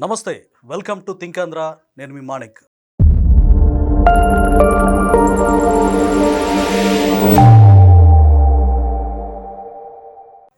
నమస్తే, welcome to think Andhra. నేను మీ మాణిక్.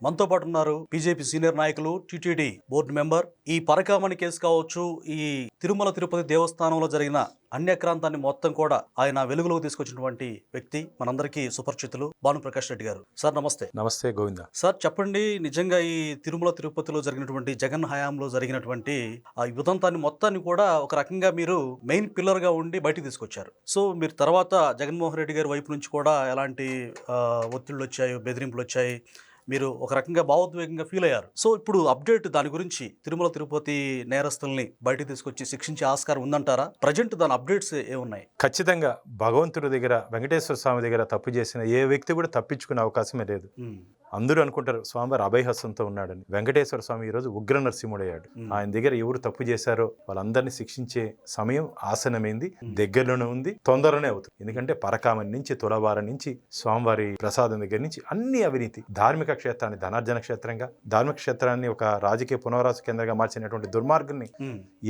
మనతో పాటు ఉన్నారు బీజేపీ సీనియర్ నాయకులు, టీటీడీ బోర్డు మెంబర్. ఈ పరకామణి కేసు కావచ్చు, ఈ తిరుమల తిరుపతి దేవస్థానంలో జరిగిన అన్యాక్రాంతాన్ని మొత్తం కూడా ఆయన వెలుగులోకి తీసుకొచ్చినటువంటి వ్యక్తి, మనందరికీ సుపరిచితులు, భానుప్రకాష్ రెడ్డి గారు. సార్ నమస్తే. నమస్తే గోవింద. సార్ చెప్పండి, నిజంగా ఈ తిరుమల తిరుపతిలో జరిగినటువంటి జగన్ హయాంలో జరిగినటువంటి ఆ ఉదంతాన్ని మొత్తాన్ని కూడా ఒక రకంగా మీరు మెయిన్ పిల్లర్ గా ఉండి బయటికి తీసుకొచ్చారు. సో మీరు తర్వాత జగన్మోహన్ రెడ్డి గారి వైపు నుంచి కూడా ఎలాంటి ఒత్తిళ్లు వచ్చాయి, బెదిరింపులు వచ్చాయి, మీరు ఒక రకంగా భావోద్వేగంగా ఫీల్ అయ్యారు. సో ఇప్పుడు అప్డేట్ దాని గురించి, తిరుమల తిరుపతి నేరస్తుల్ని బయటకు తీసుకొచ్చి శిక్షించే ఆస్కారం ఉందంటారా? ప్రజెంట్ దాని అప్డేట్స్ ఏమున్నాయి? ఖచ్చితంగా భగవంతుడి దగ్గర, వెంకటేశ్వర స్వామి దగ్గర తప్పు చేసిన ఏ వ్యక్తి కూడా తప్పించుకునే అవకాశమే లేదు. అందరూ అనుకుంటారు స్వామివారు అభయహస్తంతో ఉన్నాడని. వెంకటేశ్వర స్వామి ఈరోజు ఉగ్ర నరసింహుడయ్యాడు. ఆయన దగ్గర ఎవరు తప్పు చేశారో వాళ్ళందరినీ శిక్షించే సమయం ఆసనమైంది, దగ్గరలోనే ఉంది, తొందరనే అవుతుంది. ఎందుకంటే పరకామణి నుంచి, తులవారం నుంచి, స్వామివారి ప్రసాదం దగ్గర నుంచి అన్ని అవినీతి, ధార్మిక క్షేత్రాన్ని ధనార్జన క్షేత్రంగా, ధార్మిక క్షేత్రాన్ని ఒక రాజకీయ పునరావాస కేంద్రంగా మార్చినటువంటి దుర్మార్గుల్ని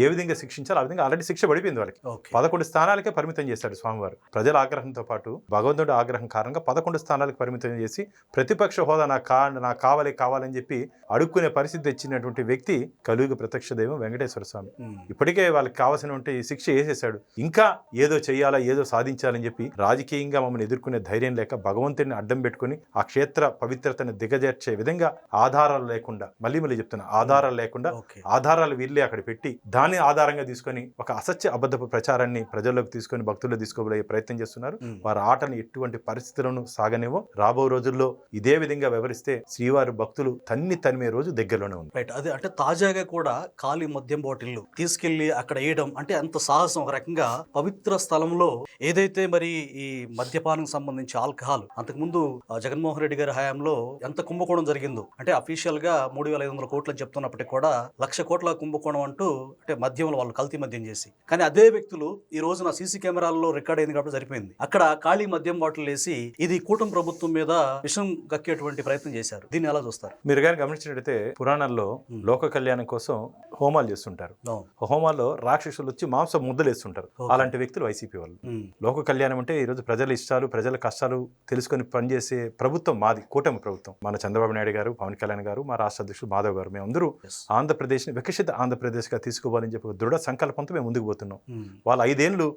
ఏ విధంగా శిక్షించాలో ఆ విధంగా ఆల్రెడీ శిక్ష పడిపోయింది వాళ్ళకి. 11 స్థానాలకే పరిమితం చేశాడు స్వామివారు. ప్రజల ఆగ్రహంతో పాటు భగవంతుడి ఆగ్రహం కారణంగా 11 స్థానాలకు పరిమితం చేసి ప్రతిపక్ష హోదా నాకు కావాలని చెప్పి అడుక్కునే పరిస్థితి తెచ్చినటువంటి వ్యక్తి కలియుగ ప్రత్యక్ష దైవం వెంకటేశ్వర స్వామి. ఇప్పటికే వాళ్ళకి కావాల్సినటువంటి శిక్ష వేసేశాడు. ఇంకా ఏదో చెయ్యాలా, ఏదో సాధించాలని చెప్పి రాజకీయంగా మమ్మల్ని ఎదుర్కొనే ధైర్యం లేక భగవంతుడిని అడ్డం పెట్టుకుని ఆ క్షేత్ర పవిత్రతను దిగజేర్చే విధంగా ఆధారాలు లేకుండా, మళ్ళీ చెప్తున్నా, ఆధారాలు లేకుండా, ఆధారాలు వీళ్ళే అక్కడ పెట్టి దాన్ని ఆధారంగా తీసుకొని ఒక అసత్య అబద్ధపు ప్రచారాన్ని ప్రజల్లోకి తీసుకొని భక్తుల్లో తీసుకోబోయే ప్రయత్నం చేస్తున్నారు. వారి ఆటని ఎటువంటి పరిస్థితులను సాగనివ్వం. రాబో రోజుల్లో ఇదే విధంగా వివరిస్తే శ్రీవారి భక్తులు తన్మే రోజు దగ్గరలోనే ఉంది. రైట్. అదే అంటే తాజాగా కూడా ఖాళీ మద్యం బాటిల్లు తీసుకెళ్లి అక్కడ వేయడం అంటే అంత సాహసం. ఒక రకంగా పవిత్ర స్థలంలో ఏదైతే మరి ఈ మద్యపానం సంబంధించి ఆల్కహాల్ అంతకుముందు జగన్మోహన్ రెడ్డి గారి హయాంలో ఎంత కుంభకోణం జరిగిందో, అంటే అఫీషియల్ గా 3,500 కోట్లు అని చెప్తున్నప్పటికీ కూడా 1,00,000 కోట్ల కుంభకోణం అంటూ, అంటే మద్యంలో వాళ్ళు కల్తీ మద్యం చేసి, కానీ అదే వ్యక్తులు ఈ రోజున సీసీ కెమెరాల్లో రికార్డ్ అయింది కాబట్టి సరిపోయింది. అక్కడ ఖాళీ మద్యం బాటిల్ వేసి ఇది కూటమి ప్రభుత్వం మీద విషం గక్కేటువంటి ప్రయత్నం చేశారు. దీన్ని ఎలా చూస్తారు? మీరు కానీ గమనించినట్టయితే పురాణాల్లో లోక కళ్యాణం కోసం హోమాలు చేస్తుంటారు. హోమాల్లో రాక్షసులు వచ్చి మాంస ముద్దలు వేస్తుంటారు. అలాంటి వ్యక్తులు వైసీపీ వాళ్ళు. లోక కళ్యాణం అంటే ఈ రోజు ప్రజల ఇష్టాలు, ప్రజల కష్టాలు తెలుసుకొని పనిచేసే ప్రభుత్వం మాది, కూటమి ప్రభుత్వం. మన చంద్రబాబు నాయుడు గారు, పవన్ కళ్యాణ్ గారు, మా రాష్ట్ర అధ్యక్షుడు మాధవ్ గారు, మేమందరూ ఆంధ్రప్రదేశ్ ని వికసిత ఆంధ్రప్రదేశ్ గా తీసుకోవాలని చెప్పి దృఢ సంకల్పంతో మేము ముందుకు పోతున్నాం. వాళ్ళు 5 ఏళ్లు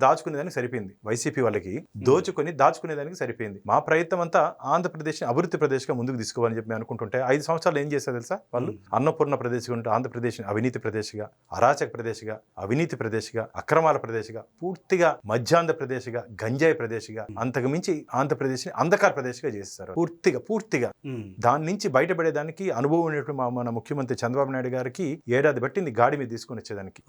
దాచుకునేదానికి సరిపోయింది. వైసీపీ వాళ్ళకి దాచుకునేదానికి సరిపోయింది. మా ప్రయత్నం అంతా ఆంధ్రప్రదేశ్ అభివృద్ధి ప్రదేశ్ గా ముందుకు తీసుకోవాలని చెప్పి అనుకుంటుంటే 5 సంవత్సరాలు ఏం చేశారు తెలుసా? వాళ్ళు అన్నపూర్ణ ప్రదేశ్ ఉంటే ఆంధ్రప్రదేశ్ అవినీతి ప్రదేశ్గా, అరాచక ప్రదేశ్గా, అవినీతి ప్రదేశ్గా, అక్రమాల ప్రదేశ్గా, పూర్తిగా మధ్యాంధ్ర ప్రదేశ్గా, గంజాయి ప్రదేశ్గా, అంతకు మించి ఆంధ్రప్రదేశ్ ని అంధకార ప్రదేశ్గా చేస్తారు. పూర్తిగా దాని నుంచి బయటపడేదానికి అనుభవం ఉన్నటువంటి మన ముఖ్యమంత్రి చంద్రబాబు నాయుడు గారికి ఏడాది బట్టింది గాడి మీద తీసుకుని వచ్చేదానికి.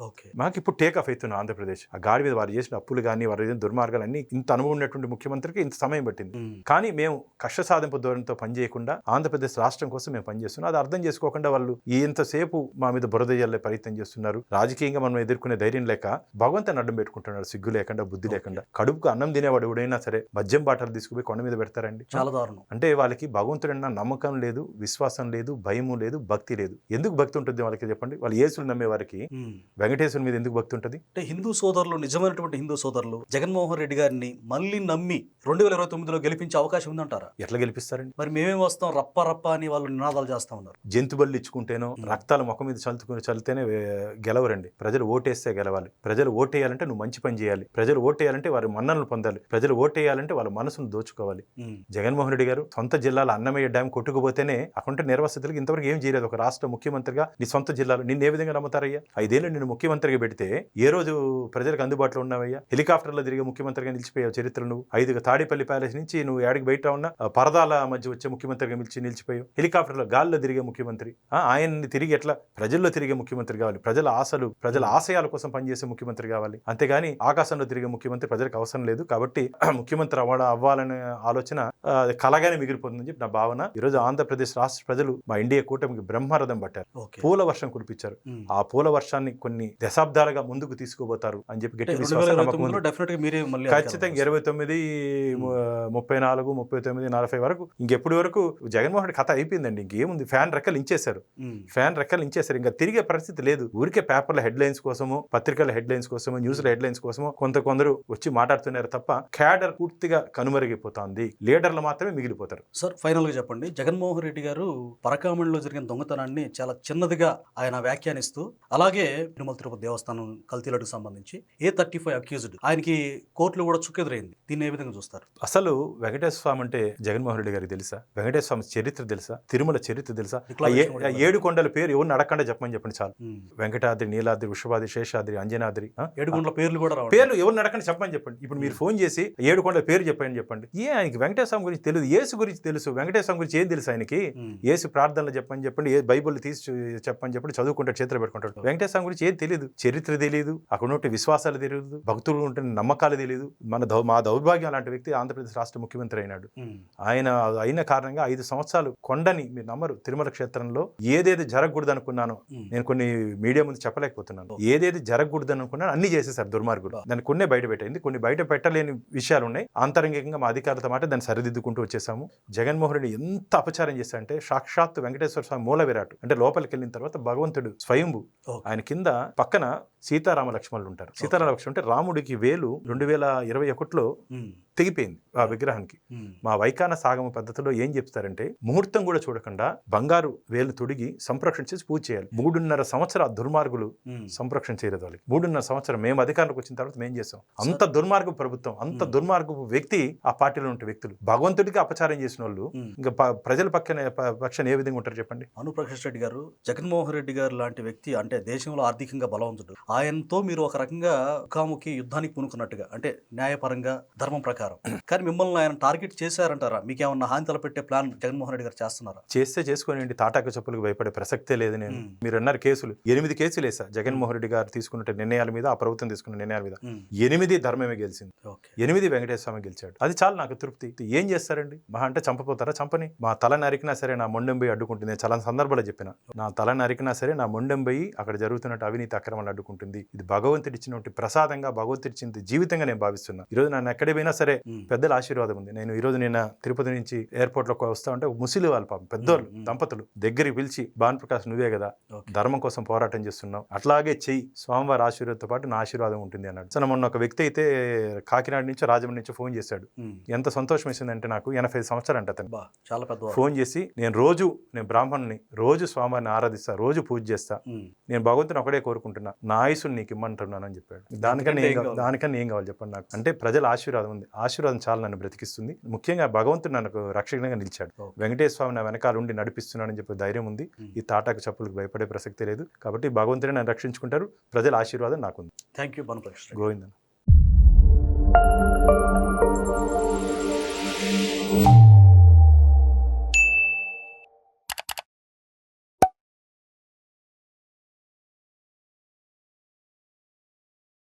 మాకు ఇప్పుడు టేక్ ఆఫ్ అవుతున్నాం ఆంధ్రప్రదేశ్. ఆ గాడి మీద వారు చేసిన అప్పులు కానీ, వారు చేసిన దుర్మార్గాలు అన్ని, ఇంత అనుభవం ఉన్నటువంటి ముఖ్యమంత్రికి ఇంత సమయం పట్టింది. కానీ మేము కష్ట సాధింపు ధోరణితో పనిచేయకుండా ఆంధ్రప్రదేశ్ రాష్ట్రం కోసం మేము పనిచేస్తున్నాం. అది అర్థం చేసుకోకుండా వాళ్ళు ఎంతసేపు మా మీద బురద జల్లే ప్రయత్నం చేస్తున్నారు. రాజకీయంగా మనం ఎదుర్కొనే ధైర్యం లేక భగవంతుని అడ్డం పెట్టుకుంటున్నారు. సిగ్గు లేకుండా, బుద్ధి లేకుండా. కడుపుకు అన్నం తినేవాడు ఎవడైనా సరే మద్యం బాటలు తీసుకుపోయి కొండ మీద పెడతారండి. చాలా దారుణం. అంటే వాళ్ళకి భగవంతుడన్న నమ్మకం లేదు, విశ్వాసం లేదు, భయము లేదు, భక్తి లేదు. ఎందుకు భక్తి ఉంటుంది వాళ్ళకి చెప్పండి? వాళ్ళు యేసుని నమ్మే వారికి వెంకటేశ్వరుని మీద ఎందుకు భక్తి ఉంటుంది? అంటే హిందూ సోదరులు, నిజమైనటువంటి హిందూ సోదరులు జగన్మోహన్ రెడ్డి గారిని మళ్ళీ నమ్మి 2029లో గెలిపించే అవకాశం ఉందంటారా? ఎట్లా గెలిపిస్తారండి? మరి మేమేం వస్తాం రప్ప అని వాళ్ళు నినాదాలు చేస్తా ఉన్నారు. జంతుబళ్ళు ఇచ్చుకుంటేనో రక్తాలు ముఖం మీద చల్లితేనే గెలవరండి. ప్రజలు ఓటేస్తే గెలవాలి. ప్రజలు ఓటేయాలంటే నువ్వు మంచి పని చేయాలి. ప్రజలు ఓటేయాలంటే వారి మన్ననలు పొందాలి. ప్రజలు ఓటేయాలంటే వాళ్ళ మనసును దోచుకోవాలి. జగన్మోహన్ రెడ్డి గారు సొంత జిల్లాలో అన్నమయ్య డ్యామ్ కొట్టుకుపోతేనే అక్కడ నిర్వాసితులకు ఇంతవరకు ఏం చేయలేదు. ఒక రాష్ట్ర ముఖ్యమంత్రిగా నీ సొంత జిల్లాలో నిన్ను ఏ విధంగా నమ్ముతారయ్యా? 5 ఏళ్ళు నిన్ను ముఖ్యమంత్రిగా పెడితే ఏ రోజు ప్రజలకు అందుబాటులో ఉన్నావయ్యా? హెలికాప్టర్లో తిరిగే ముఖ్యమంత్రిగా నిలిచిపోయావు చరిత్ర. నువ్వు 5 తాడేపల్లి ప్యాలెస్ నుంచి నువ్వు ఏడికి బయట ఉన్న పరదాల మధ్య వచ్చే ముఖ్యమంత్రిగా నిలిచిపోయావు. హెలికాప్టర్లో గాల్లో తిరిగే ముఖ్యమంత్రి. ఆయన్ని తిరిగి ఎట్లా ప్రజల్లో తిరిగే ముఖ్యమంత్రి కావాలి. ప్రజల ఆశలు, ప్రజల ఆశయాల కోసం పనిచేసే ముఖ్యమంత్రి కావాలి. అంతేగాని ఆకాశంలో తిరిగే ముఖ్యమంత్రి ప్రజలకు అవసరం లేదు. కాబట్టి ముఖ్యమంత్రి అవ్వాలనే ఆలోచన కలగానే మిగిలిపోతుందని చెప్పి నా భావన. ఈ రోజు ఆంధ్రప్రదేశ్ రాష్ట్ర ప్రజలు మా ఇండియా కూటమికి బ్రహ్మరథం పట్టారు. పూల వర్షం కురిపించారు. ఆ పూల వర్షాన్ని కొన్ని దశాబ్దాలుగా ముందుకు తీసుకుపోతారు అని చెప్పి గట్టి విశ్వాసం ఖచ్చితంగా 29, 34, 39, 40 వరకు ఇంకెప్పుడు ఎప్పటి వరకు జగన్మోహన్ రెడ్డి కథ అయిపోయిందండి, ఇంకేముంది, ఫ్యాన్ రెక్కలు ఇంచేశారు, ఇంకా తిరిగే పరిస్థితి లేదు. ఊరికే పేపర్ల హెడ్లైన్స్ కోసము, పత్రికల హెడ్లైన్స్ కోసము, న్యూస్ల హెడ్లైన్స్ కోసము కొందరు వచ్చి మాట్లాడుతున్నారు తప్ప క్యాడర్ పూర్తిగా కనుమరుగైపోతుంది, లీడర్లు మాత్రమే మిగిలిపోతారు. సార్ ఫైనల్ గా చెప్పండి, జగన్మోహన్ రెడ్డి గారు పరకామణిలో జరిగిన దొంగతనాన్ని చాలా చిన్నదిగా ఆయన వ్యాఖ్యానిస్తూ, అలాగే తిరుమల తిరుపతి దేవస్థానం కల్తీలకు సంబంధించి A35 అక్యూజ్డ్ ఆయనకి కోర్టులో కూడా చుక్కెదురైంది. దీన్ని ఏ విధంగా చూస్తారు? అసలు వెంకటేశ్వర స్వామి అంటే జగన్మోహన్ రెడ్డి గారికి తెలుసా? వెంకటేశ్వర స్వామి చరిత్ర తెలుసా? తిరుమల చరిత్ర తెలుసా? ఆ 7 కొండల పేరు ఎవరిని అడగకుండా చెప్పమని చెప్పండి చాలు. వెంకటాద్రి, నీలాద్రి, వృషభాద్రి, శేషాద్రి, అంజనాద్రి, 7 కొండల పేర్లు కూడా పేర్లు ఎవరిని అడగకుండా చెప్పమని చెప్పండి. ఇప్పుడు మీరు ఫోన్ చేసి 7 కొండల పేరు చెప్పండి. ఆయనకి వెంకటేశ్వర స్వామి గురించి తెలియదు, యేసు గురించి తెలుసు. వెంకటేశ్వర స్వామి గురించి ఏం తెలుసు ఆయనకి? యేసు ప్రార్థనలు చెప్పండి, ఏ బైబుల్ తీసి చెప్పండి, చదువుకుంటాడు, చేతులు పెట్టుకుంటాడు. వెంకటేశ్వర స్వామి గురించి ఏం తెలియదు, చరిత్ర తెలియదు, అక్కడ ఉంటే విశ్వాసాలు తెలియదు, భక్తులు ఉంటే నమ్మకాలు తెలియదు. మా దౌర్భాగ్యం అలాంటి వ్యక్తి ఆంధ్రప్రదేశ్ రాష్ట్ర ముఖ్యమంత్రి అయినాడు. ఆయన అయిన కారణంగా 5 సంవత్సరాలు కొండని, మీరు నమ్మరు, తిరుమల క్షేత్రంలో ఏదేది జరగకూడదు అనుకున్నాను నేను కొన్ని మీడియా ముందు చెప్పలేకపోతున్నాను. ఏదేది జరగకూడదు అనుకున్నాను అన్ని చేసేసారు దుర్మార్గులు. దాన్ని కొన్ని బయట పెట్టింది, కొన్ని బయట పెట్టలేని విషయాలు ఉన్నాయి. ఆంతరంగికంగా మా అధికారులతో మాట దాన్ని సరిదిద్దుకుంటూ వచ్చేసాము. జగన్మోహన్ రెడ్డి ఎంత అపచారం చేశారంటే, సాక్షాత్ వెంకటేశ్వర స్వామి మూల విరాట్ అంటే లోపలికి వెళ్ళిన తర్వాత భగవంతుడు స్వయంభు, ఆయన కింద పక్కన సీతారామ లక్ష్మణులు ఉంటారు. సీతారామ లక్ష్మణులు అంటే రాముడికి వేలు 2021లో తెగిపోయింది ఆ విగ్రహానికి. మా వైకాన సాగమ పద్ధతిలో ఏం చెప్తారంటే, ముహూర్తం కూడా చూడకుండా బంగారు వేలు తొడిగి సంరక్షణ చేసి పూజ చేయాలి. 3.5 సంవత్సరం ఆ దుర్మార్గులు సంరక్షణ చేయలేదు వాళ్ళకి. 3.5 సంవత్సరం మేము అధికారంలోకి వచ్చిన తర్వాత మేము చేసాం. అంత దుర్మార్గపు ప్రభుత్వం, అంత దుర్మార్గపు వ్యక్తి ఆ పార్టీలో ఉంటే వ్యక్తులు, భగవంతుడికి అపచారం చేసిన వాళ్ళు ఇంకా ప్రజల పక్షాన ఏ విధంగా ఉంటారు చెప్పండి? ప్రకాష్ రెడ్డి గారు, జగన్మోహన్ రెడ్డి గారు లాంటి వ్యక్తి అంటే దేశంలో ఆర్థికంగా బలవంతుడు, ఆయనతో మీరు ఒక రకంగా ముఖాముఖి యుద్ధానికి పూనుకున్నట్టుగా, అంటే న్యాయపరంగా ధర్మం ప్రకారం, కానీ మిమ్మల్ని ఆయన టార్గెట్ చేశారంటారా? మీకేమన్నా హాని తలపెట్టే ప్లాన్ జగన్మోహన్ రెడ్డి గారు చేస్తున్నారా? చేస్తే చేసుకోనండి, తాటాకు చెప్పులకు భయపడే ప్రసక్తే లేదు. నేను మీరు అన్నారు కేసులు 8 కేసులు వేసా జగన్మోహన్ రెడ్డి గారు తీసుకున్న నిర్ణయాల మీద, ఆ ప్రభుత్వం తీసుకున్న నిర్ణయాల మీద. 8 ధర్మమే గెలిచింది, 8 వెంకటేశ్వర స్వామి గెలిచాడు. అది చాలా నాకు తృప్తి. ఏం చేస్తారండి? మహా అంటే చంపపోతారా? చంపని. మా తల నరికినా సరే నా మొండెం పోయి అడ్డుకుంటుంది. నేను చాలా సందర్భాలు చెప్పిన, నా తల నరికినా సరే నా మొండెం పోయి అక్కడ జరుగుతున్నట్టు అవినీతి అక్రమాలు అడ్డుకుంటుంది. ఇది భగవంతుడి ఇచ్చినటువంటి ప్రసాదంగా, భగవంతుడి ఇచ్చిన జీవితంగా నేను భావిస్తున్నా. ఈ రోజు నన్ను ఎక్కడికి పోయినా సరే పెద్దల ఆశీర్వాదం ఉంది. నేను ఈ రోజు నిన్న తిరుపతి నుంచి ఎయిర్పోర్ట్ లో వస్తా ఉంటే ముసిలి వాళ్ళ పాపం పెద్దోళ్ళు దంపతులు దగ్గరికి పిలిచి, భానుప్రకాష్ నువ్వే కదా ధర్మం కోసం పోరాటం చేస్తున్నావు, అట్లాగే చెయ్యి, స్వామివారి ఆశీర్వాదంతో పాటు నా ఆశీర్వాదం ఉంటుంది అన్నాడు. సో మొన్న ఒక వ్యక్తి అయితే కాకినాడ నుంచి, రాజమండ్రి నుంచి ఫోన్ చేశాడు. ఎంత సంతోషం వేసిందంటే, నాకు 85 సంవత్సరాలు అంట అతను. చాలా పెద్ద ఫోన్ చేసి, నేను బ్రాహ్మణుని, రోజు స్వామివారిని ఆరాధిస్తా, రోజు పూజ చేస్తా, నేను భగవంతుని ఒకడే కోరుకుంటున్నా, నా ఆయుసుని నీకు ఇమ్మంటున్నాను అని చెప్పాడు. దానికన్నా ఏం కావాలి చెప్పండి నాకు? అంటే ప్రజల ఆశీర్వాదం ఉంది, ఆశీర్వాదం చాలా నన్ను బ్రతికిస్తుంది. ముఖ్యంగా భగవంతుడు నాకు రక్షణగా నిలిచాడు. వెంకటేశ్వర స్వామి నా వెనకాల ఉండి నడిపిస్తున్నానని చెప్పి ధైర్యం ఉంది. ఈ తాటాకు చెప్పులకు భయపడే ప్రసక్తి లేదు. కాబట్టి భగవంతుడే నన్ను రక్షించుకుంటారు. ప్రజల ఆశీర్వాదం నాకుంది. Thank you. గోవిందన్.